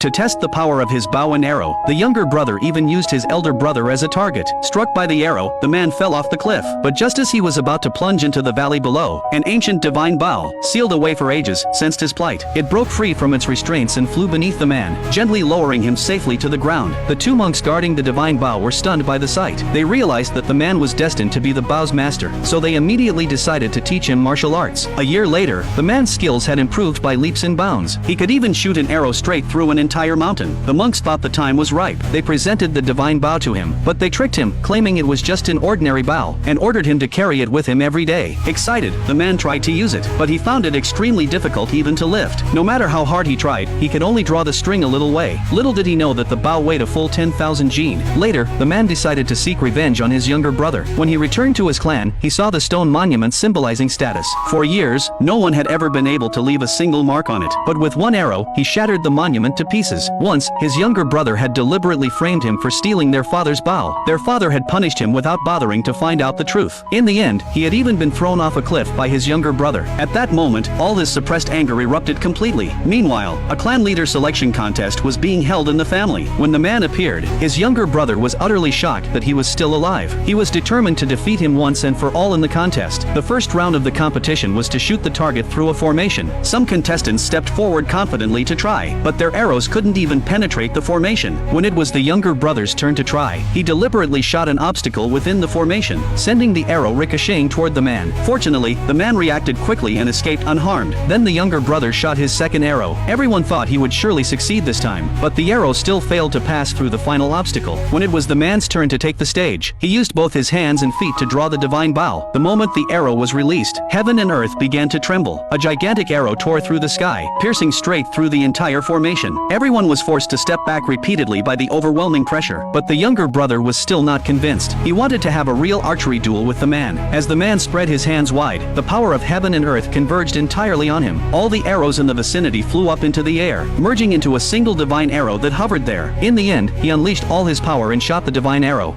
To test the power of his bow and arrow, the younger brother even used his elder brother as a target. Struck by the arrow, the man fell off the cliff. But just as he was about to plunge into the valley below, an ancient divine bow, sealed away for ages, sensed his plight. It broke free from its restraints and flew beneath the man, gently lowering him safely to the ground. The two monks guarding the divine bow were stunned by the sight. They realized that the man was destined to be the bow's master, so they immediately decided to teach him martial arts. A year later, the man's skills had improved by leaps and bounds. He could even shoot an arrow straight through an entire mountain. The monks thought the time was ripe. They presented the divine bow to him, but they tricked him, claiming it was just an ordinary bow, and ordered him to carry it with him every day. Excited, the man tried to use it, but he found it extremely difficult even to lift. No matter how hard he tried, he could only draw the string a little way. Little did he know that the bow weighed a full 10,000 jin. Later, the man decided to seek revenge on his younger brother. When he returned to his clan, he saw the stone monument symbolizing status. For years, no one had ever been able to leave a single mark on it, but with one arrow, he shattered the monument to pieces. Once, his younger brother had deliberately framed him for stealing their father's bow. Their father had punished him without bothering to find out the truth. In the end, he had even been thrown off a cliff by his younger brother. At that moment, all his suppressed anger erupted completely. Meanwhile, a clan leader selection contest was being held in the family. When the man appeared, his younger brother was utterly shocked that he was still alive. He was determined to defeat him once and for all in the contest. The first round of the competition was to shoot the target through a formation. Some contestants stepped forward confidently to try, but their arrows couldn't even penetrate the formation. When it was the younger brother's turn to try, he deliberately shot an obstacle within the formation, sending the arrow ricocheting toward the man. Fortunately, the man reacted quickly and escaped unharmed. Then the younger brother shot his second arrow. Everyone thought he would surely succeed this time, but the arrow still failed to pass through the final obstacle. When it was the man's turn to take the stage, he used both his hands and feet to draw the divine bow. The moment the arrow was released, heaven and earth began to tremble. A gigantic arrow tore through the sky, piercing straight through the entire formation. Everyone was forced to step back repeatedly by the overwhelming pressure, but the younger brother was still not convinced. He wanted to have a real archery duel with the man. As the man spread his hands wide, the power of heaven and earth converged entirely on him. All the arrows in the vicinity flew up into the air, merging into a single divine arrow that hovered there. In the end, he unleashed all his power and shot the divine arrow.